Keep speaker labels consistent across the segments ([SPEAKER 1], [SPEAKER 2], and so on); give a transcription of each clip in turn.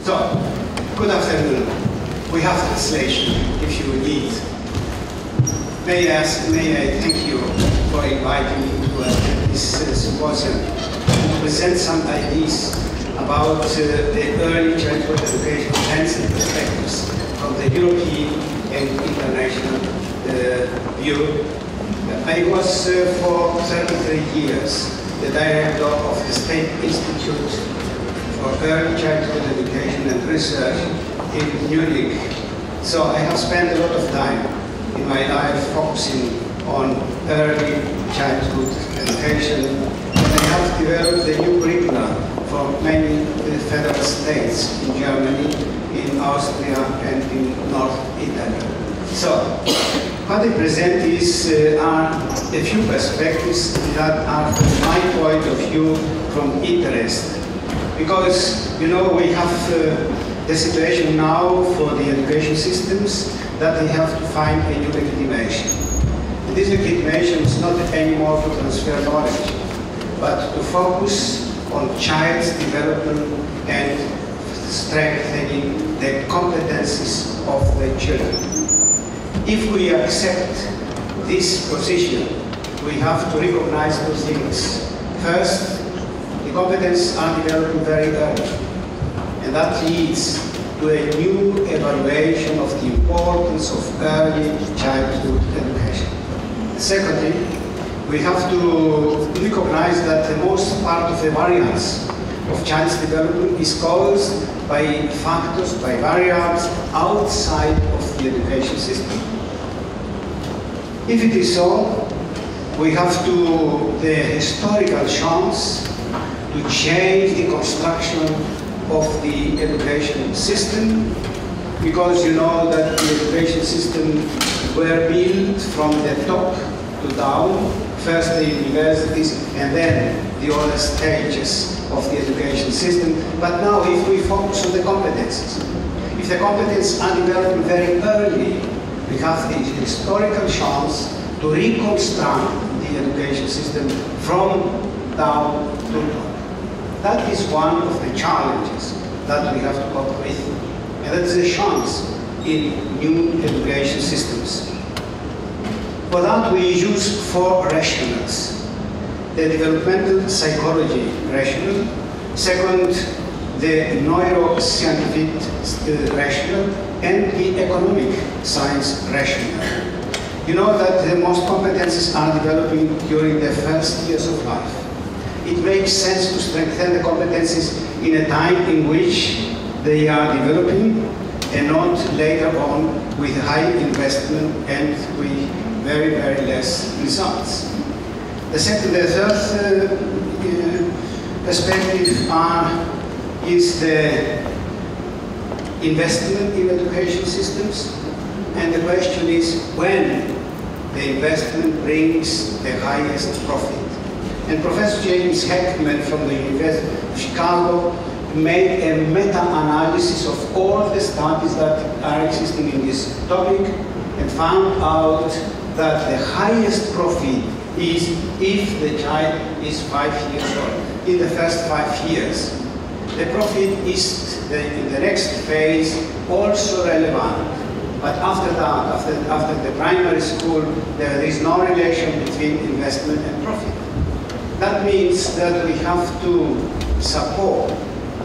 [SPEAKER 1] So, good afternoon. We have translation if you need. May I thank you for inviting me to this symposium to present some ideas about the early childhood education trends and perspectives from the European and international view. I was for 33 years the director of the State Institute for Early Childhood Education and Research in Munich. So I have spent a lot of time in my life focusing on early childhood education, and I have developed a new curriculum for many federal states in Germany, in Austria, and in North Italy. So, what I present are a few perspectives that are, from my point of view, from interest. Because, you know, we have the situation now for the education systems that they have to find a new legitimation. And this legitimation is not anymore to transfer knowledge, but to focus on child's development and strengthening the competencies of the children. If we accept this position, we have to recognize two things. First, the competences are developing very early, and that leads to a new evaluation of the importance of early childhood education. Secondly, we have to recognize that the most part of the variance of child's development is caused by factors, by variables outside of the education system. If it is so, we have the historical chance to change the construction of the education system, because you know that the education system were built from the top to down, first the universities and then the other stages of the education system. But now if we focus on the competences, if the competences are developed very early, we have the historical chance to reconstruct the education system from down to top. That is one of the challenges that we have to cope with, and that's a chance in new education systems. For that we use four rationales: the developmental psychology rationale, second, the neuroscientific rationale, and the economic science rationale. You know that the most competencies are developing during the first years of life. It makes sense to strengthen the competencies in a time in which they are developing, and not later on with high investment and with very, very less results. The third perspective is the investment in education systems, and the question is when the investment brings the highest profit. And Professor James Heckman from the University of Chicago made a meta-analysis of all the studies that are existing in this topic and found out that the highest profit is if the child is 5 years old, in the first 5 years. The profit is in the next phase also relevant, but after that, after the primary school, there is no relation between investment and profit. That means that we have to support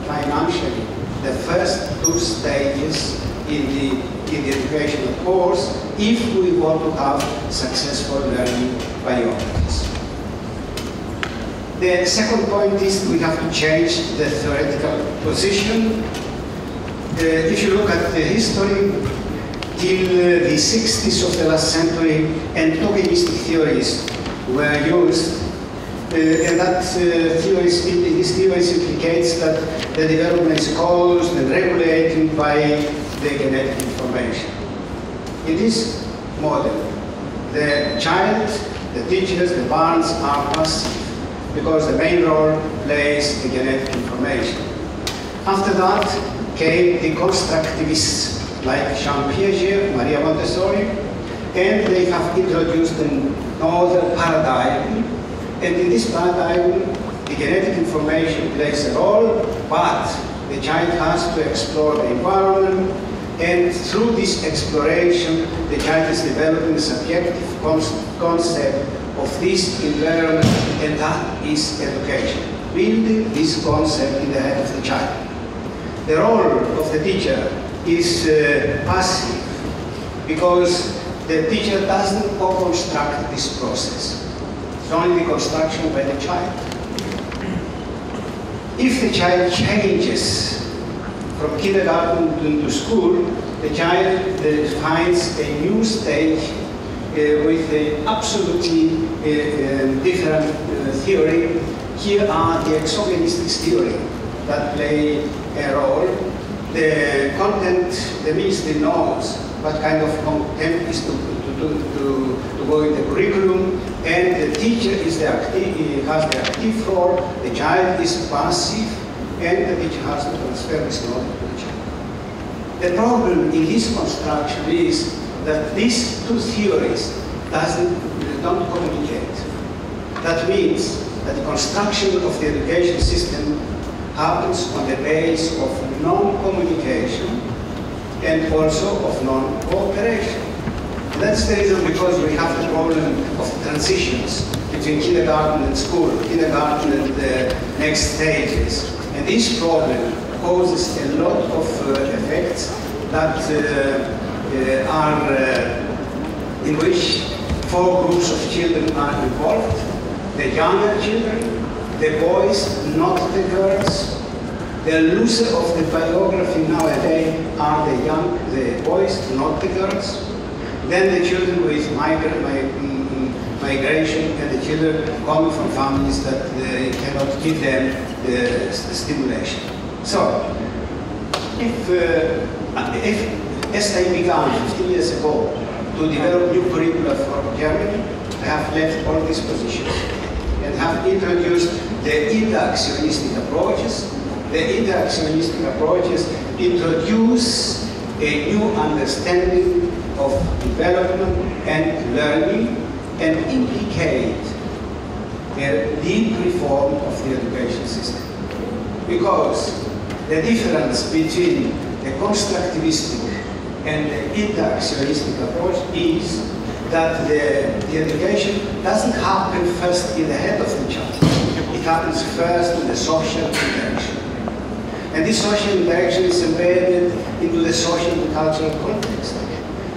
[SPEAKER 1] financially the first two stages in the educational course if we want to have successful learning priorities. The second point is we have to change the theoretical position. If you look at the history, till the 60s of the last century, endogenistic theories were used, and that these theories implicates that the development is caused and regulated by the genetic information. In this model, the child, the teachers, the parents are passive, because the main role plays the genetic information. After that came the constructivists like Jean Piaget, Maria Montessori, and they have introduced another paradigm. And in this paradigm, the genetic information plays a role, but the The child has to explore the environment, and through this exploration, the child is developing a subjective concept of this environment, and that is education. Building this concept in the head of the child. The role of the teacher is passive, because the teacher doesn't co-construct this process. It's only the construction by the child. If the child changes from kindergarten to school, the child finds a new stage with an absolutely different theory. Here are the exogenistic theory that play a role. The content, the ministry knows what kind of content is to go in the curriculum, and the teacher is the active, has the active role, the child is passive, and the teacher has to transfer this knowledge to the child. The problem in this construction is that these two theories don't communicate. That means that the construction of the education system happens on the base of non-communication and also of non-cooperation. That's the reason because we have the problem of transitions between kindergarten and school, kindergarten and the next stages. And this problem causes a lot of effects that are in which 4 groups of children are involved. The younger children, the boys, not the girls. The loser of the biography nowadays are the boys, not the girls. Then the children with migration, and the children coming from families that cannot give them the stimulation. So, if as I began 15 years ago to develop new curricula for Germany, I have left all these positions and have introduced the interactionistic approaches. The interactionistic approaches introduce a new understanding of development and learning and implicate a deep reform of the education system. Because the difference between the constructivistic and the interactionistic approach is that the education doesn't happen first in the head of the child. It happens first in the social interaction. And this social interaction is embedded into the social and cultural context,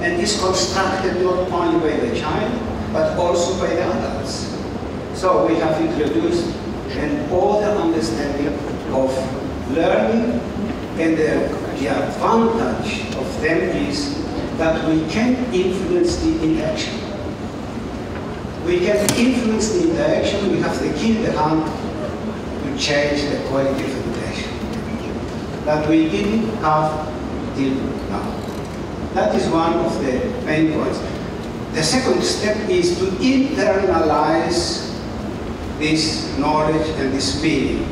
[SPEAKER 1] and is constructed not only by the child, but also by the adults. So we have introduced an older understanding of learning, and the advantage of them is that we can influence the interaction. We can influence the interaction, we have the key in the hand to change the quality of education that we didn't have till now. That is one of the main points. The second step is to internalize this knowledge and this meaning,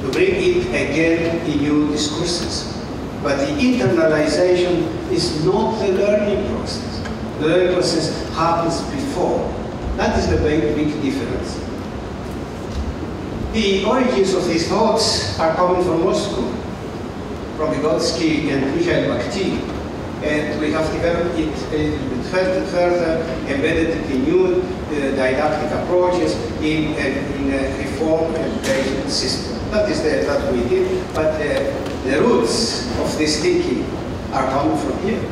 [SPEAKER 1] to bring it again in new discourses. But the internalization is not the learning process. The learning process happens before. That is the big difference. The origins of these thoughts are coming from Moscow, from Vygotsky and Mikhail Bakhtin, and we have developed it a little bit further, embedded it in new didactic approaches in a reform education system. That is that we did, but the roots of this thinking are coming from here,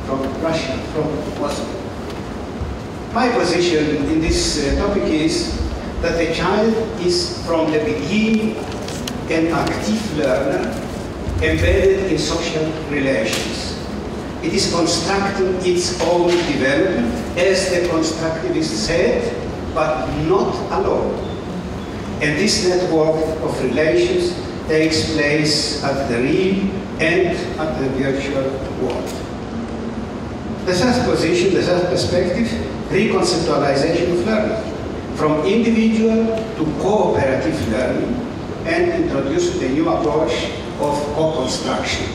[SPEAKER 1] from Russia, from Moscow. My position in this topic is that the child is from the beginning an active learner embedded in social relations. It is constructing its own development, as the constructivist said, but not alone. And this network of relations takes place at the real and at the virtual world. The third position, the third perspective, reconceptualization of learning, from individual to cooperative learning, and introducing a new approach of co-construction.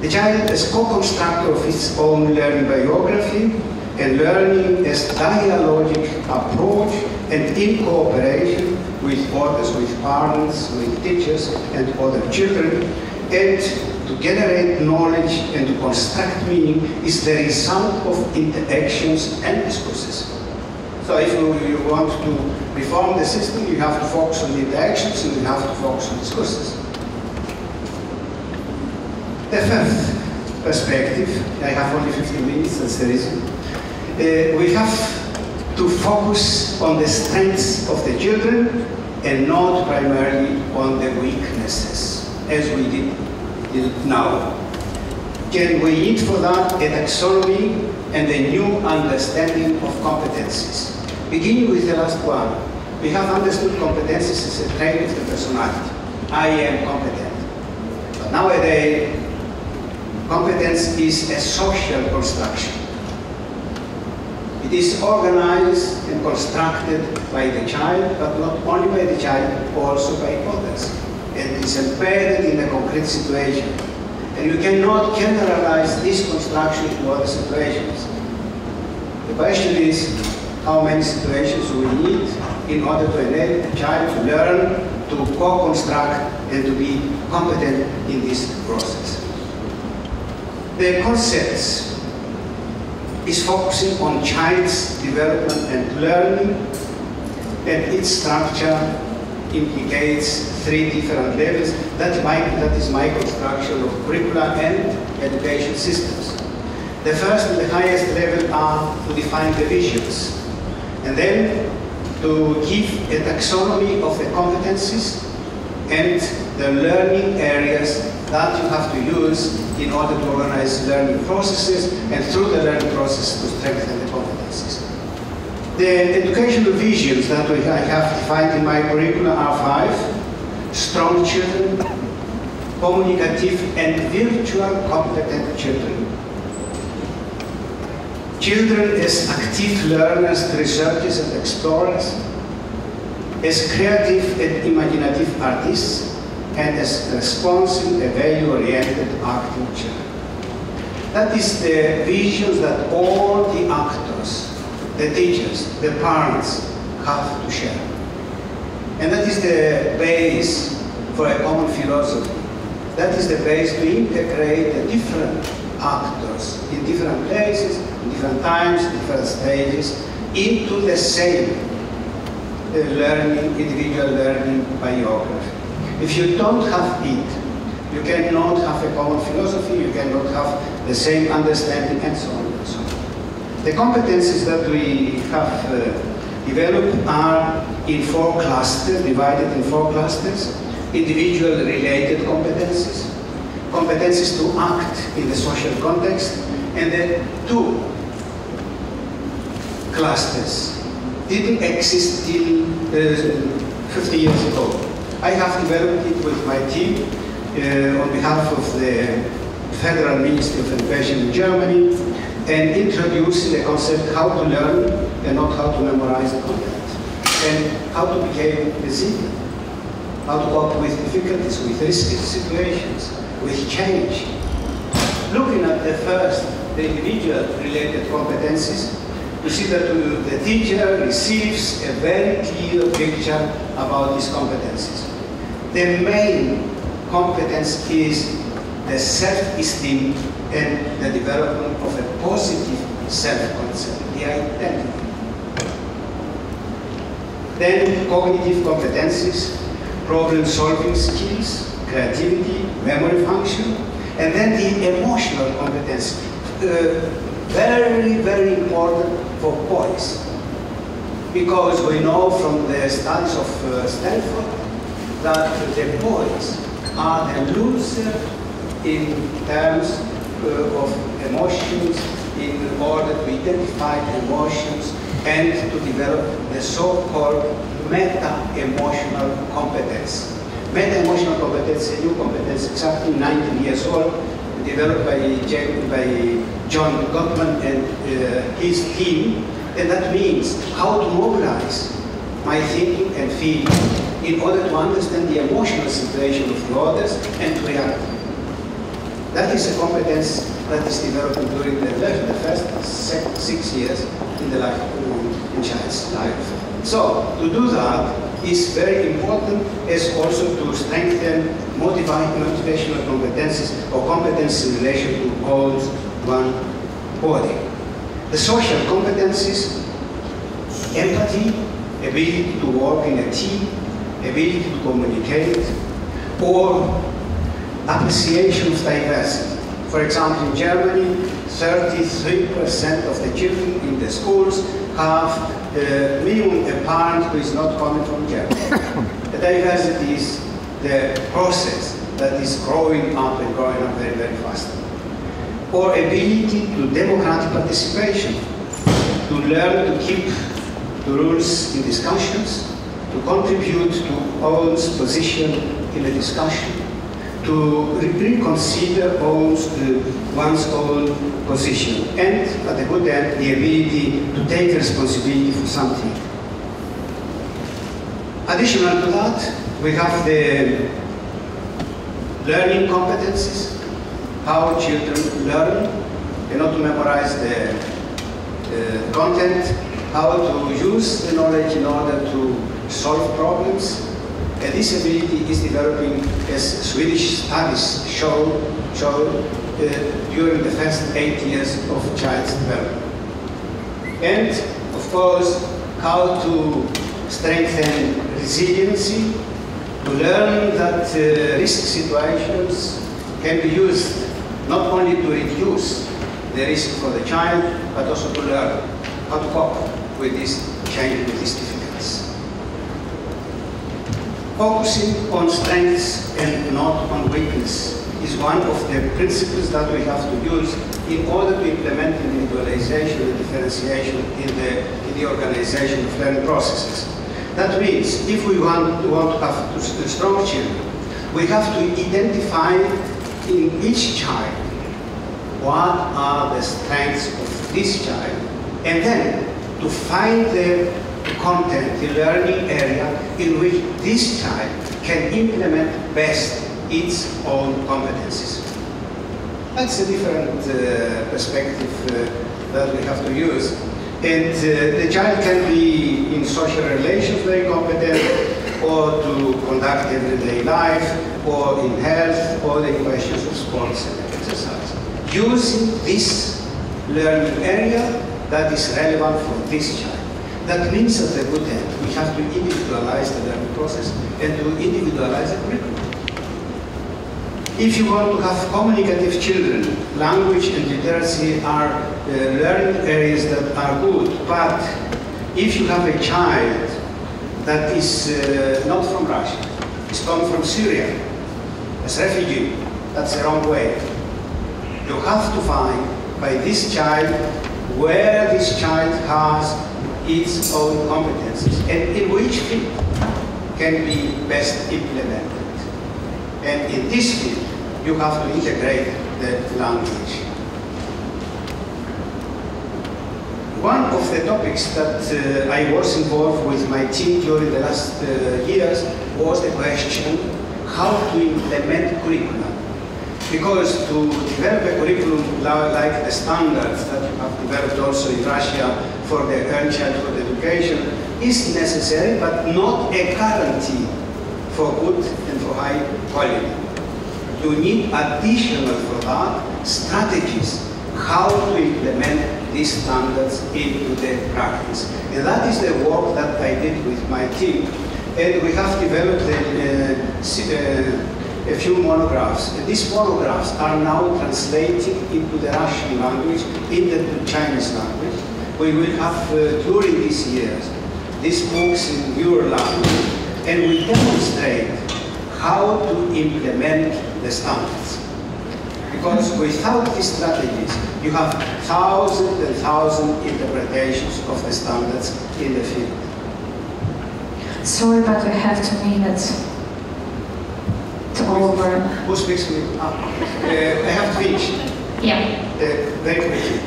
[SPEAKER 1] The child as co-constructor of its own learning biography, and learning as dialogic approach and in cooperation with others, with parents, with teachers, and other children, and to generate knowledge and to construct meaning is the result of interactions and discourses. So if you want to reform the system, you have to focus on the interactions and you have to focus on discourses. The fifth perspective, I have only 15 minutes, that's the reason. We have to focus on the strengths of the children and not primarily on the weaknesses, as we did now. Can we need for that a taxonomy and a new understanding of competencies? Beginning with the last one, we have understood competencies as a trait of the personality. I am competent. But nowadays, competence is a social construction. It is organized and constructed by the child, but not only by the child, also by others. And it is embedded in a concrete situation. And you cannot generalize this construction to other situations. The question is, how many situations we need in order to enable the child to learn, to co-construct, and to be competent in this process. The concepts is focusing on child's development and learning, and its structure implicates 3 different levels. That is my construction of curricula and education systems. The first and the highest level are to define the visions, and then to give a taxonomy of the competencies and the learning areas that you have to use in order to organize learning processes, and through the learning process to strengthen the competencies. The educational visions that I have defined in my curricula are 5: strong children, communicative and virtual competent children, children as active learners, researchers and explorers, as creative and imaginative artists, and as responsive and value-oriented active children. That is the visions that all the actors, the teachers, the parents have to share. And that is the base for a common philosophy. That is the base to integrate the different actors in different places, in different times, different stages, into the same learning, individual learning biography. If you don't have it, you cannot have a common philosophy, you cannot have the same understanding, and so on and so on. The competencies that we have developed are in 4 clusters, divided in 4 clusters: individual related competencies, competencies to act in the social context, and then 2 clusters didn't exist till 50 years ago. I have developed it with my team on behalf of the Federal Ministry of Education in Germany, and introducing the concept how to learn and not how to memorize the content, and how to behave resilient, how to cope with difficulties, with risky situations, with change. Looking at the first, the individual related competencies, you see that the teacher receives a very clear picture about his competencies. The main competence is the self-esteem and the development of a positive self-concept, the identity. Then cognitive competencies, problem-solving skills, creativity, memory function, and then the emotional competence. Very, very important for boys, because we know from the studies of Stanford that the boys are the loser in terms of emotions, in order to identify emotions and to develop the so-called meta-emotional competence. Meta-emotional competence is a new competence, exactly 19 years old, developed by John Gottman and his team, and that means how to mobilize my thinking and feeling in order to understand the emotional situation of the others and to react. That is a competence that is developed during the first 6 years in the life of a child's life. So, to do that, is very important, as also to strengthen motivational competences or competence in relation to all one body. The social competences, empathy, ability to work in a team, ability to communicate, or appreciation of diversity. For example, in Germany, 33% of the children in the schools have minimum a parent who is not coming from Germany. The diversity is the process that is growing up and growing up very, very fast. Or ability to democratic participation, to learn to keep the rules in discussions, to contribute to one's position in a discussion, to reconsider one's own position, and at the good end, the ability to take responsibility for something. Additional to that, we have the learning competencies, how children learn, and not to memorize the content, how to use the knowledge in order to solve problems. And this ability is developing, as Swedish studies show during the first 8 years of child's development. And, of course, how to strengthen resiliency, to learn that risk situations can be used not only to reduce the risk for the child, but also to learn how to cope with this change, with these difficulties. Focusing on strengths and not on weakness is one of the principles that we have to use in order to implement individualization and differentiation in the organization of learning processes. That means if we want to have strong children, we have to identify in each child what are the strengths of this child, and then to find the content, the learning area in which this child can implement best its own competencies. That's a different perspective that we have to use. And the child can be in social relations very competent, or to conduct everyday life, or in health, or in questions of sports and exercise. Using this learning area that is relevant for this child. That means at the good end, we have to individualize the learning process and to individualize the curriculum. If you want to have communicative children, language and literacy are learning areas that are good, but if you have a child that is not from Russia, is come from Syria, as refugee, that's the wrong way. You have to find by this child where this child has its own competencies and in which field can be best implemented. And in this field, you have to integrate the language. One of the topics that I was involved with my team during the last years was the question how to implement curriculum. Because to develop a curriculum like the standards that you have developed also in Russia for the early childhood education is necessary, but not a guarantee for good and for high quality. You need additional for that strategies how to implement these standards into the practice. And that is the work that I did with my team. And we have developed a few monographs. And these monographs are now translated into the Russian language, into the Chinese language. We will have, during these years, these books in your language, and we demonstrate how to implement the standards. Because without these strategies, you have thousands and thousands interpretations of the standards in the field.
[SPEAKER 2] Sorry, but we have 2 minutes to over.
[SPEAKER 1] Who speaks with me? I have to finish.
[SPEAKER 2] Yeah.
[SPEAKER 1] Very quickly.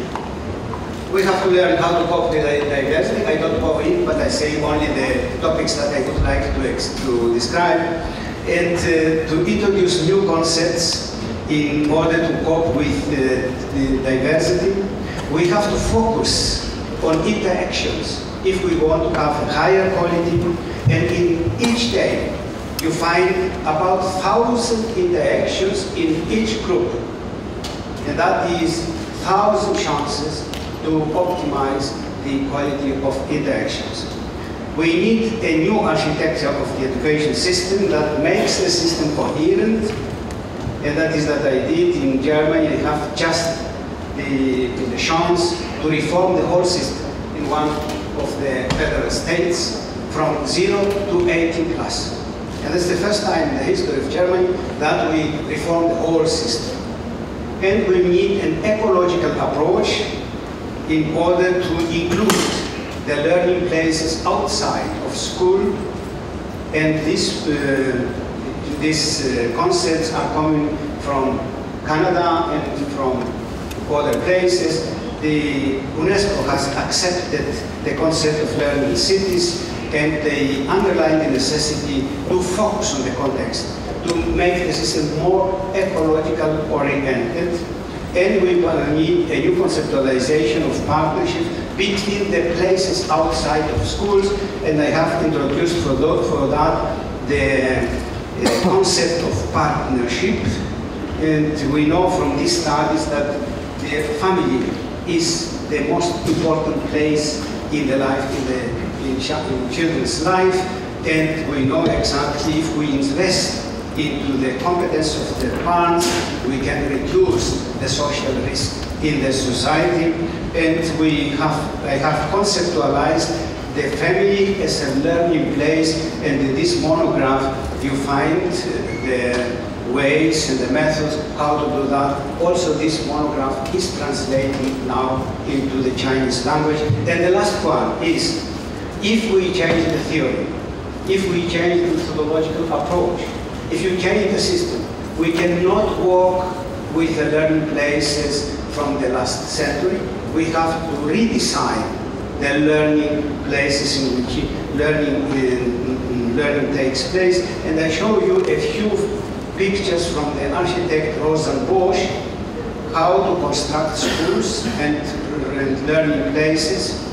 [SPEAKER 1] We have to learn how to cope with diversity. I don't go in, but I say only the topics that I would like to describe. And to introduce new concepts in order to cope with the diversity. We have to focus on interactions if we want to have a higher quality. And in each day, you find about 1,000 interactions in each group. And that is 1,000 chances to optimize the quality of interactions. We need a new architecture of the education system that makes the system coherent, and that is that I did in Germany. I have just the chance to reform the whole system in one of the federal states from 0 to 18 plus. And that's the first time in the history of Germany that we reform the whole system. And we need an ecological approach in order to include the learning places outside of school. And these concepts are coming from Canada and from other places. The UNESCO has accepted the concept of learning cities, and they underline the necessity to focus on the context, to make the system more ecological oriented. And we will need a new conceptualization of partnership between the places outside of schools. And I have introduced for that the concept of partnership. And we know from these studies that the family is the most important place in the life, in children's life. And we know exactly if we invest into the competence of the parents, we can reduce the social risk in the society. And I have conceptualized the family as a learning place, and in this monograph you find the ways and the methods how to do that. Also, this monograph is translated now into the Chinese language. And the last one is, if we change the theory, if we change the methodological approach, if you change the system, we cannot work with the learning places from the last century. We have to redesign the learning places in which learning takes place. And I show you a few pictures from the architect Rosa Bosch, how to construct schools and learning places.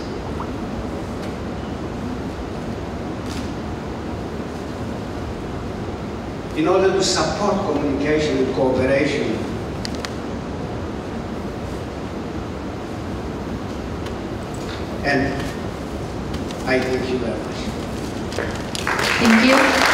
[SPEAKER 1] In order to support communication and cooperation. And I thank you very much.
[SPEAKER 2] Thank you.